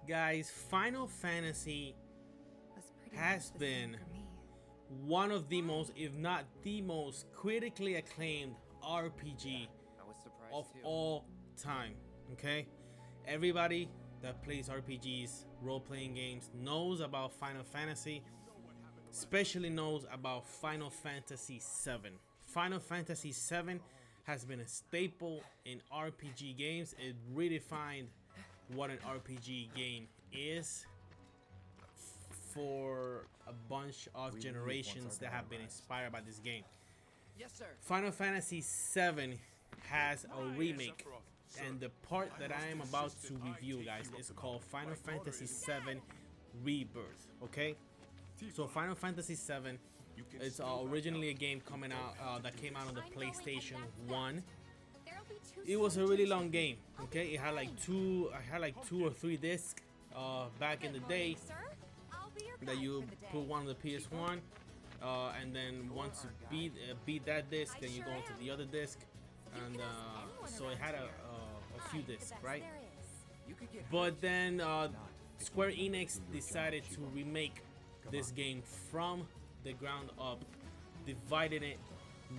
Guys, Final Fantasy has been one of the most, if not the most, critically acclaimed RPG of all time. Okay, everybody that plays RPGs, role-playing games, knows about Final Fantasy, especially knows about Final Fantasy VII. Final Fantasy VII has been a staple in RPG games. It redefined what an RPG game is for a bunch of generations that have been inspired by this game. Yes, sir. Final Fantasy VII has a remake, and the part that I am about to review, guys, is called Final Fantasy VII Rebirth. Okay, so Final Fantasy VII, it's originally a game coming out that came out on the PlayStation 1. It was a really long game. Okay, it had like two or three discs back in the day that you put one on the PS1, and then once you beat that disc, then you go into the other disc, and so it had a few discs, right? But then Square Enix decided to remake this game from the ground up, divided it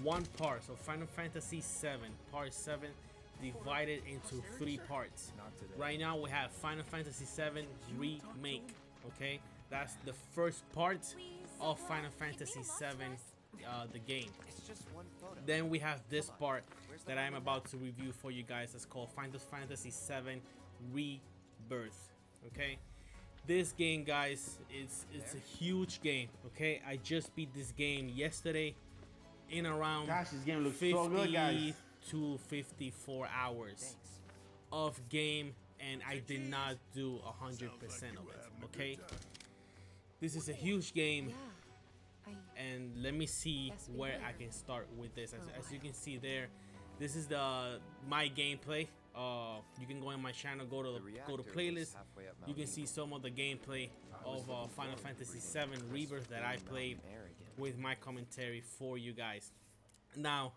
one part. So Final Fantasy VII Part 7 divided into three parts. Right now we have Final Fantasy VII Remake. Okay, that's the first part of Final Fantasy VII, the game. Then we have this part that I'm about to review for you guys. That's called Final Fantasy VII Rebirth. Okay, this game, guys, it's a huge game. Okay, I just beat this game yesterday in around this game looks 50 so good, guys. to 54 hours of game, and I did not do 100% of it. Okay, this is a huge game, and let me see where I can start with this. As you can see there, this is my gameplay. You can go in my channel, go to playlist. You can see some of the gameplay of Final Fantasy VII Rebirth that I played with my commentary for you guys. Now,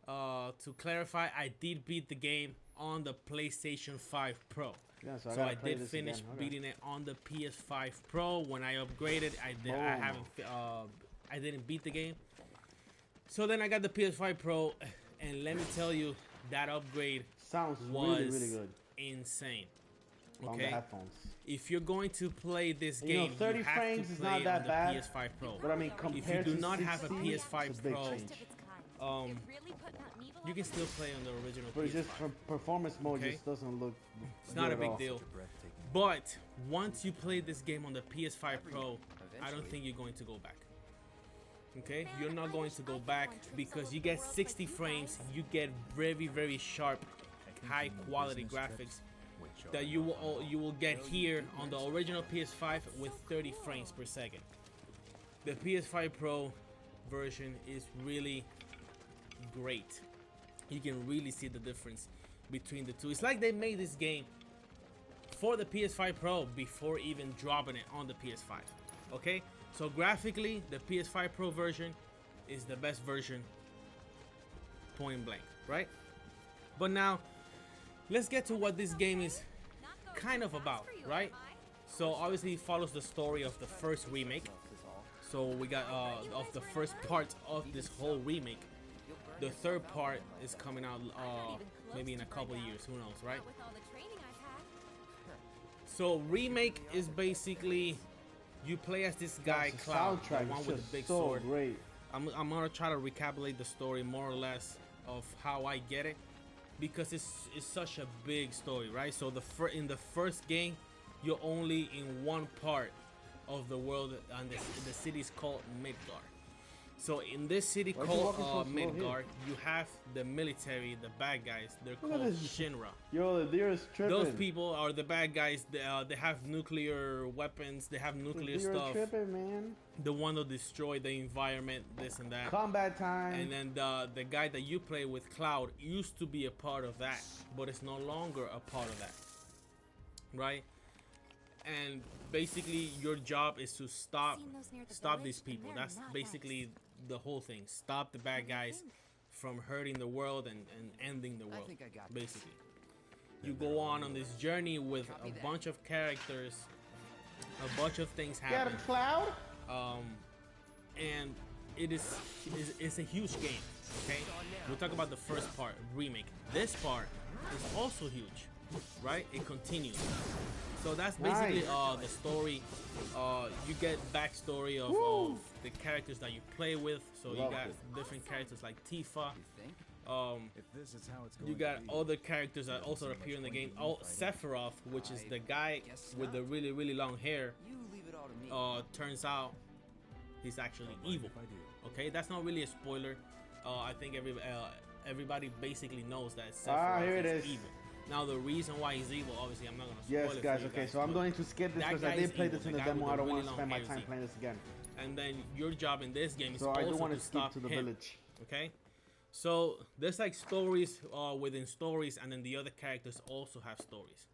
to clarify, I did beat the game on the PlayStation 5 Pro. Yeah, so I did finish beating it on the PS5 Pro. When I upgraded, I didn't beat the game. So then I got the PS5 Pro, and let me tell you, that upgrade sounds was really good. Insane. Okay, on the headphones. If you're going to play this game, 30 you have frames to is play not that on the bad, PS5 Pro. But I mean, if you do not have a 60, PS5 Pro, you can still play on the original but PS5. just for performance mode, just doesn't look. It's not a big deal. But once you play this game on the PS5 Pro, I don't think you're going to go back. Okay, you're not going to go back because you get 60 frames. You get very sharp, high quality graphics that you will get here on the original PS5 with 30 frames per second. The PS5 Pro version is really great. You can really see the difference between the two. It's like they made this game for the PS5 Pro before even dropping it on the PS5. Okay, so graphically, the PS5 Pro version is the best version, point blank, right? But now, let's get to what this game is kind of about, right? So obviously it follows the story of the first remake. So we got of the first part of this whole remake. The third part is coming out maybe in a couple of years, who knows, right? So remake is basically you play as this guy Cloud, the one with the big sword. Great. I'm gonna try to recapitulate the story more or less of how I get it, because it's such a big story, right? So in the first game, you're only in one part of the world, and the city is called Midgar. So in this city called Midgar, you have the military, the bad guys. They're called Shinra. Yo, the deer is tripping. Those people are the bad guys. They have nuclear weapons. They have nuclear stuff. Tripping, man. The one to destroy the environment, this and that. Combat time. And then the guy that you play with, Cloud, used to be a part of that, but it's no longer a part of that, right? And basically your job is to stop these people. That's basically the whole thing. Stop the bad guys from hurting the world and ending the world, basically. you go on this journey with a bunch of characters, a bunch of things Get him, happen, Cloud. and it's a huge game. Okay, we'll talk about the first part, remake. This part is also huge, right? It continues. So that's basically the story. You get backstory of the characters that you play with. So you got different characters like Tifa. You got other characters that also appear in the game. Oh, Sephiroth, which is the guy with the really long hair. Turns out he's actually evil. Okay, that's not really a spoiler. I think everybody basically knows that Sephiroth is evil. Now the reason why he's evil, obviously, I'm not gonna spoil it. Yes, guys. Okay, so I'm going to skip this because I did play this in the demo. I don't want to spend my time playing this again. And then your job in this game is so I do also want to skip stop to the him. village. Okay, so there's like stories within stories, and then the other characters also have stories.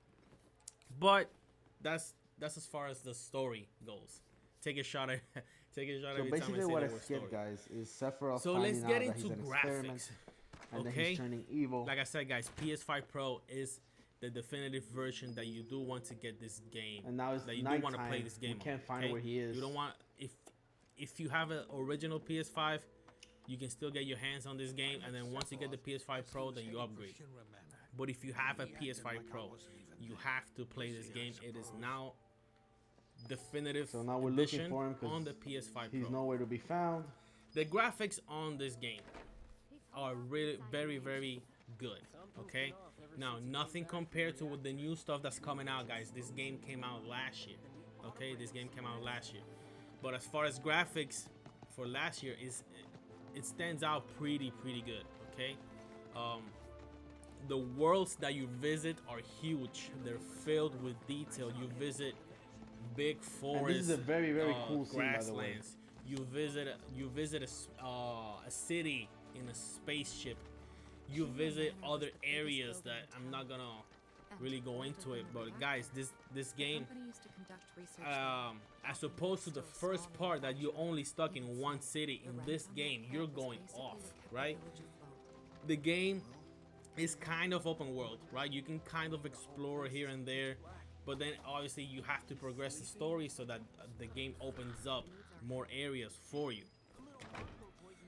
But that's as far as the story goes. Take a shot at So every time I say basically, the what I word skipped, story. guys, is Sephiroth So finding let's out get that into he's an experiment, graphics. and then Okay, he's turning evil. like I said, guys, PS5 Pro is the definitive version that you do want to get this game. And now it's that you do nighttime. want to play this game. We can't find okay? where he is. You don't want if you have an original PS5, you can still get your hands on this game, and then once you get the PS5 Pro, then you upgrade. But if you have a PS5 Pro, you have to play this game. It is now definitive So now we're edition looking for him on the because PS5 he's Pro. nowhere to be found. The graphics on this game are really very good. Okay, now nothing compared to the new stuff that's coming out, guys. This game came out last year. Okay, this game came out last year. But as far as graphics for last year, it stands out pretty good. Okay, the worlds that you visit are huge. They're filled with detail. You visit big forests. And this is a very cool scene, by the way. Grasslands. You visit a city in a spaceship. You visit other areas that I'm not gonna really go into it, but guys, this game, as opposed to the first part that you're only stuck in one city, in this game you're going off, right? The game is kind of open world, right? You can kind of explore here and there, but then obviously you have to progress the story so that the game opens up more areas for you.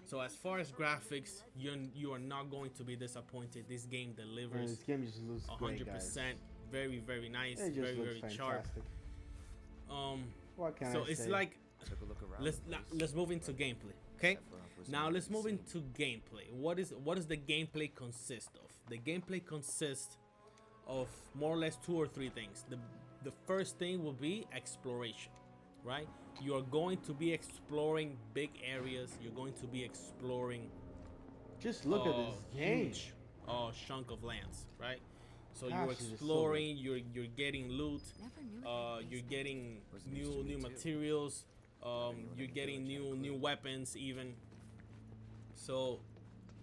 So as far as graphics, you are not going to be disappointed. This game delivers. Man, this game just looks 100%. great, guys. Very nice. It just very looks sharp. fantastic. What can So I it's say? like let's move into gameplay. Okay. Now let's move into gameplay. What does the gameplay consist of? The gameplay consists of more or less 2 or 3 things. The first thing will be exploration, right? You are going to be exploring big areas. You're going to be exploring Just look at this game. huge chunk of lands, right? So Gosh, you're it is so exploring, you're getting loot, you're getting new materials, you're getting new weapons even. So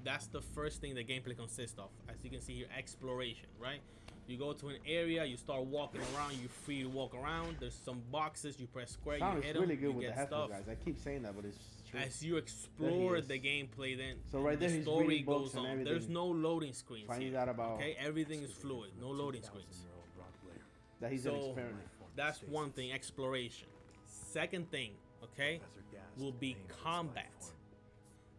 that's the first thing the gameplay consists of. As you can see here, exploration, right? You go to an area, you start walking around, you're free to walk around. There's some boxes, you press square, you Sounds hit them, really good you with the get headphones, stuff. guys. I keep saying that, but it's true. As you explore is. the gameplay, then So right there, the he's story reading goes books and on. everything. There's no loading screens Finding here, out about okay? Everything is fluid, no loading screens. that he's an experiment. That's one thing, exploration. Second thing, okay, will be combat.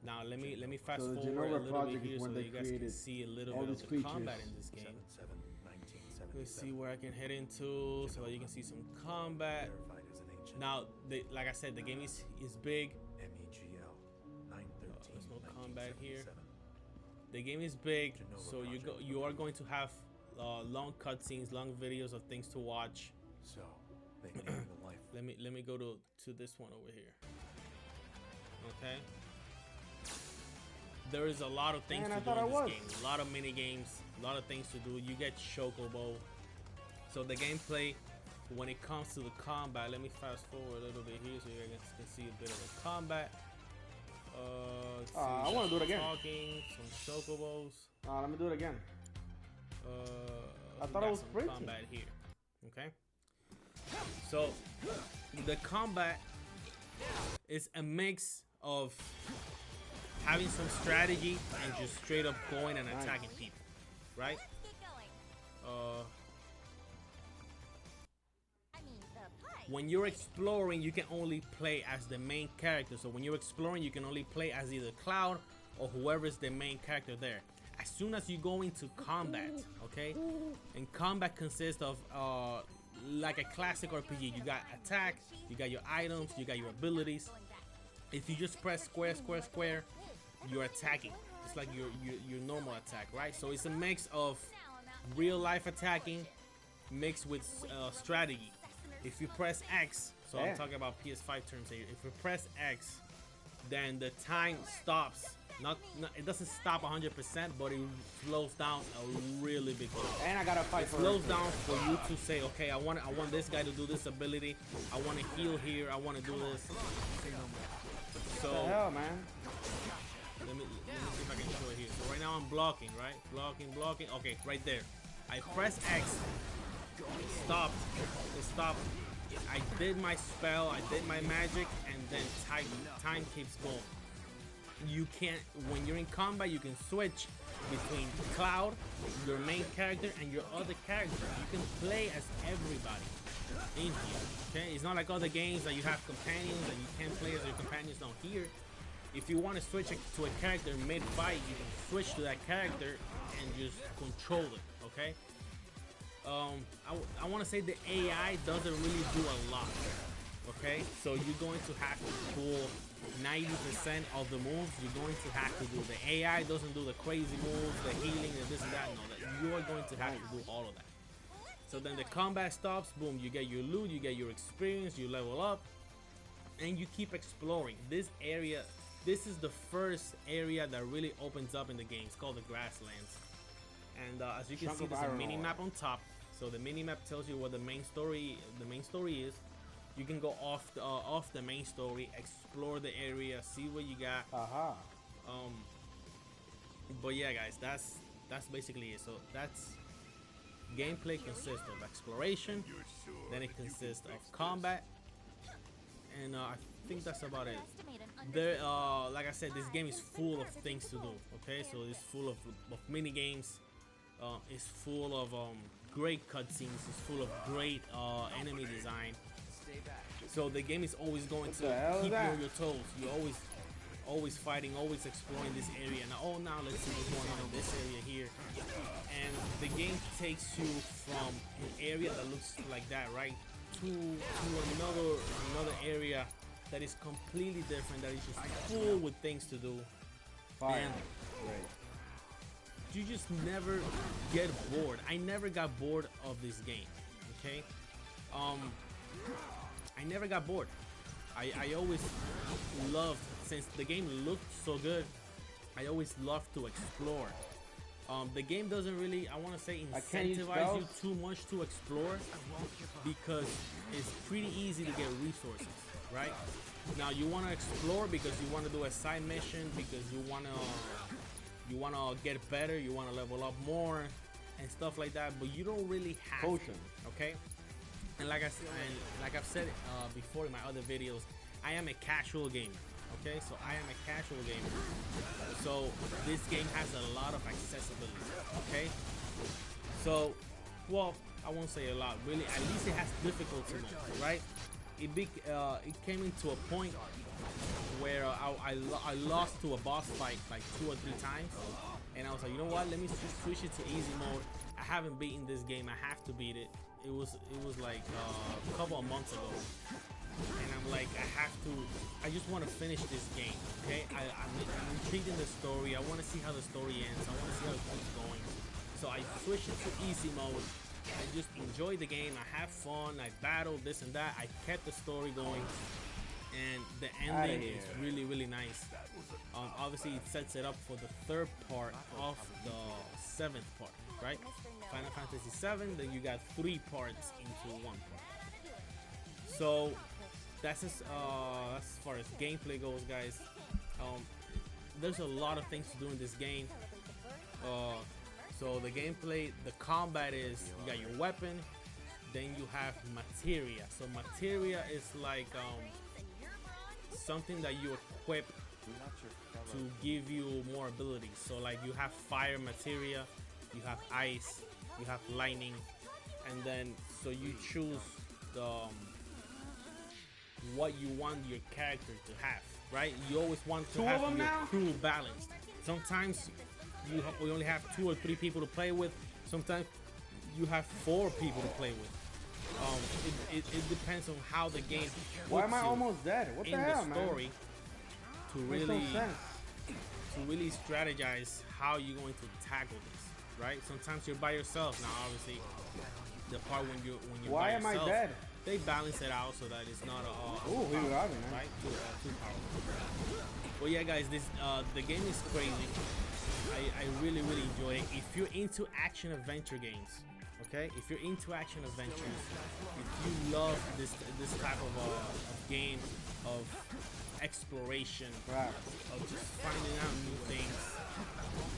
Now let me fast So the forward a Genova little bit project here is so when that they you guys can created see a little all bit these of the combat creatures. in this game. Let's see where I can head into so that you can see some combat. Now, like I said, the game is big. There's no combat here. The game is big, so you are going to have long cutscenes, long videos of things to watch. So they can bring the life. Let me go to this one over here. Okay. There is a lot of things Man, to I do thought in I this was. game. A lot of mini games, a lot of things to do. You get Chocobo. So the gameplay, when it comes to the combat, let me fast forward a little bit here so you guys can see a bit of the combat. Let's see, I want to do it again. Talking, some Chocobos. Let me do it again. I We thought got it was some sprinting. combat here. Okay. So the combat is a mix of having some strategy and just straight up going and attacking people, right? When you're exploring, you can only play as the main character. So when you're exploring, you can only play as either Cloud or whoever is the main character there. As soon as you go into combat, okay, and combat consists of like a classic RPG. You got attack, you got your items, you got your abilities. If you just press square, square, square, you're attacking. It's like your normal attack, right? So it's a mix of real life attacking mixed with strategy. If you press X, so I'm talking about PS5 terms here. If you press X, then the time stops. Not it doesn't stop 100%, but it slows down a really big deal. And I gotta fight. It slows down for you to say, okay, I want this guy to do this ability. I want to heal here. I want to do this. So what the hell, man? Let me see if I can show it here. So right now I'm blocking, right? Blocking. Okay, right there. I press X. It stopped. It stopped. I did my spell. I did my magic, and then time keeps going. You can't, when you're in combat, you can switch between Cloud, your main character, and your other character. You can play as everybody in here. Okay, it's not like other games that you have companions and you can't play as your companions. No, here, if you want to switch to a character mid-fight, you can switch to that character and just control it. Okay. I want to say the AI doesn't really do a lot. Okay, so you're going to have to pull 90% of the moves. You're going to have to do. The AI doesn't do the crazy moves, the healing, and this and that. No, that you are going to have to do all of that. So then the combat stops. Boom, you get your loot, you get your experience, you level up, and you keep exploring this area. This is the first area that really opens up in the game. It's called the Grasslands, and as you can see, there's a mini map on top. So the mini map tells you what the main story is. You can go off the main story, explore the area, see what you got. But yeah, guys, that's basically it. So that's gameplay consists of exploration, then it consists of combat, and I think that's about it. There, like I said, this game is full of things to do. Okay, so it's full of mini games. It's full of great cutscenes. It's full of great enemy design. So the game is always going to keep you on your toes. You're always fighting, always exploring this area. Now let's see what's going on in this area here. And the game takes you from an area that looks like that, right, to another area that is completely different, that is just full with things to do. And you just never get bored. I never got bored of this game. Okay. I never got bored. I always loved, since the game looked so good, I always loved to explore. The game doesn't really, I want to say, incentivize you too much to explore, because it's pretty easy to get resources, right? Now you want to explore because you want to do a side mission, because you want to get better, you want to level up more and stuff like that, but you don't really have to, okay? And like I've said before in my other videos, I am a casual gamer. Okay, so I am a casual gamer. So this game has a lot of accessibility. Okay, so well, I won't say a lot. Really, at least it has difficulty modes, right? It came into a point where I lost to a boss fight like 2 or 3 times, and I was like, you know what? Let me just switch it to easy mode. I haven't beaten this game. I have to beat it. It was like a couple of months ago, and I'm like, I just want to finish this game. Okay, I'm intrigued in the story. I want to see how the story ends. I want to see how it keeps going. So I switched it to easy mode. I just enjoy the game. I have fun. I battled this and that. I kept the story going, and the ending is really, really nice. Obviously, it sets it up for the 3rd part of the 7th part, right? Final Fantasy VII. Then you got 3 parts into 1 part. So that's as far as gameplay goes, guys. There's a lot of things to do in this game. So the gameplay, the combat is, you got your weapon, then you have materia. So materia is like something that you equip to give you more abilities. So like you have fire materia, you have ice, you have lightning, and then so you choose the what you want your character to have, right? You always want to have your crew balanced. Sometimes we only have 2 or 3 people to play with. Sometimes you have 4 people to play with. It depends on how the game puts Why am I almost dead? What the hell, in the story, man? to Makes no sense. really strategize how you're going to tackle this, right? Sometimes you're by yourself. Now, obviously, the part when you're Why by am I yourself, dead? they balance it out so that it's not Ooh, we got it, man. right? Too powerful. Well, yeah, guys, this the game is crazy. I really enjoy it. If you're into action adventure games, okay, if you're into action adventures, if you love this type of game of exploration, of just finding out new things,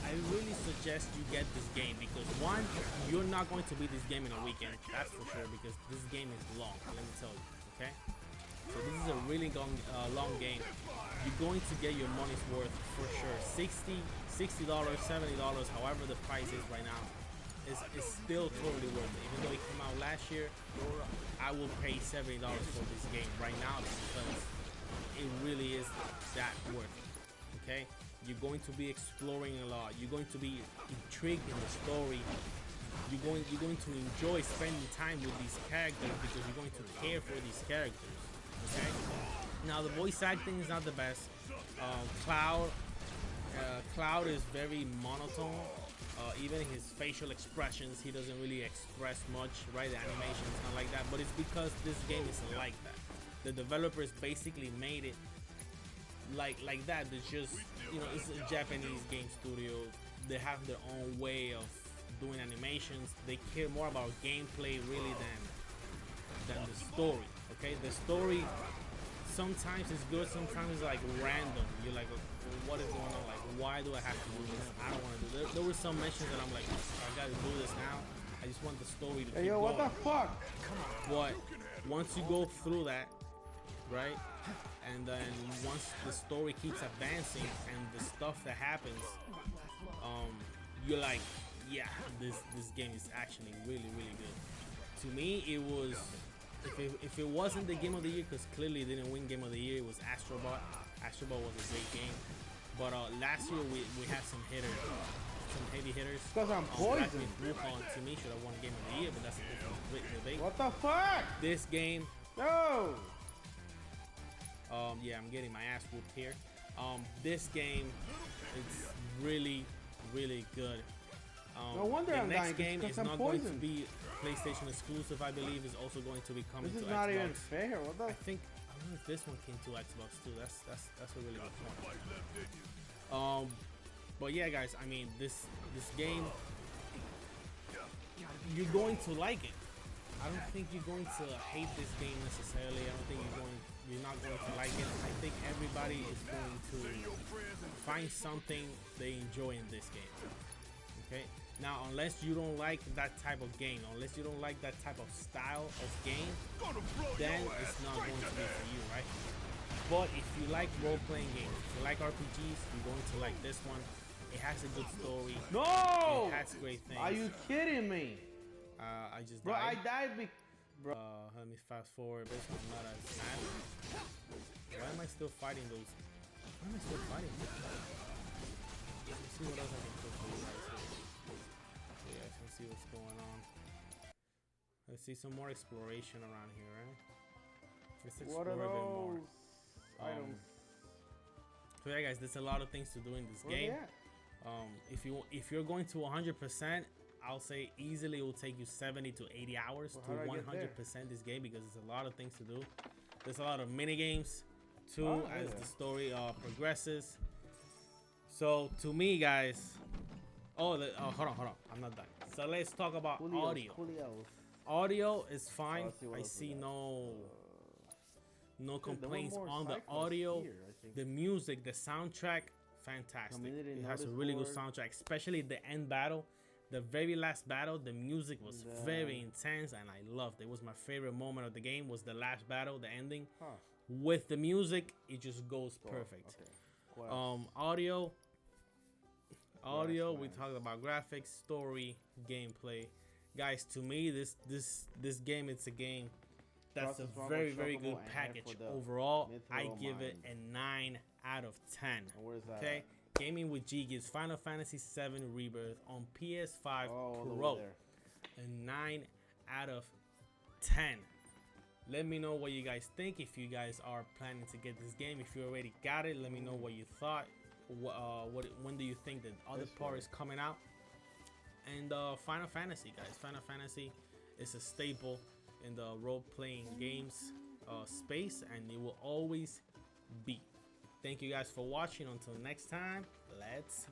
I really suggest you get this game, because one, you're not going to beat this game in a weekend, that's for sure, because this game is long, let me tell you, okay? So this is a really long game. You're going to get your money's worth for sure. $60, $70, however the price is right now, is still totally worth it. Even though it came out last year, I will pay $70 for this game right now because it really is that worth it. Okay, you're going to be exploring a lot. You're going to be intrigued in the story. You're going to enjoy spending time with these characters because you're going to care for these characters. Okay. Now the voice acting is not the best. Cloud is very monotone. Even his facial expressions, he doesn't really express much, right? The animation is not like that, but it's because this game is like that. The developers basically made it like that. It's just, you know, it's a Japanese game studio. They have their own way of doing animations. They care more about gameplay really than the story. Okay, the story sometimes is good, sometimes it's like random. You're like, what is going on? Like, why do I have to do this? I don't want to do this. There were some missions that I'm like, I gotta do this now. I just want the story to keep going. What the fuck? But once you go through that, right, and then once the story keeps advancing and the stuff that happens, you're like, yeah, this game is actually really good. To me, it was, if it wasn't the game of the year, because clearly it didn't win game of the year, it was Astrobot. Astrobot was a great game, but last year we had some hitters, some heavy hitters. Because I'm poisoned. Wukong to me should have won game of the year, but that's a different debate. What the fuck? This game, No. yeah, I'm getting my ass whooped here. This game, it's really good. No wonder the I'm next dying, game is I'm not poisoned. going to be PlayStation exclusive. I believe is also going to be coming This to is not Xbox. even fair. What the? I don't know if this one came to Xbox too. That's a really good point. But yeah, guys, I mean this game, you're going to like it. I don't think you're going to hate this game necessarily. I don't think you're not going to like it. I think everybody is going to find something they enjoy in this game. Okay. Now, unless you don't like that type of game, unless you don't like that type of style of game, then it's not going to be for you, right? But if you like role-playing games, if you like RPGs, you're going to like this one. It has a good story. No! It has great things. Are you kidding me? I just Bro, died. I died bro. Let me fast forward. This one not as mad. Why am I still fighting those? Why am I still fighting? Let's see what else I can put for you guys here. So you guys can see what's going on. Let's see some more exploration around here, right? Let's explore What are a bit more. those items? So yeah, guys, there's a lot of things to do in this game. If you're going to 100%, I'll say easily it will take you 70 to 80 hours to 100% this game, because there's a lot of things to do. There's a lot of mini games too as the story progresses. So to me, guys, hold on, I'm not done. So let's talk about audio. Audio is fine. I see no complaints on the audio. The music, the soundtrack, fantastic. It has a really good soundtrack, especially the end battle. The very last battle, the music was very intense and I loved it. It was my favorite moment of the game, was the last battle, the ending. With the music, it just goes perfect. Audio, we talked about graphics, story, gameplay. guys, to me, this game, it's a game that's a very good package. Overall, I give it a 9 out of 10. Okay, Gaming with G gives Final Fantasy VII Rebirth on PS5 Pro a 9 out of 10. Let me know what you guys think. If you guys are planning to get this game, if you already got it, let me know what you thought. When do you think the other part is coming out? And Final Fantasy, guys, Final Fantasy is a staple in the role-playing games space, and it will always be. Thank you guys for watching. Until next time, let's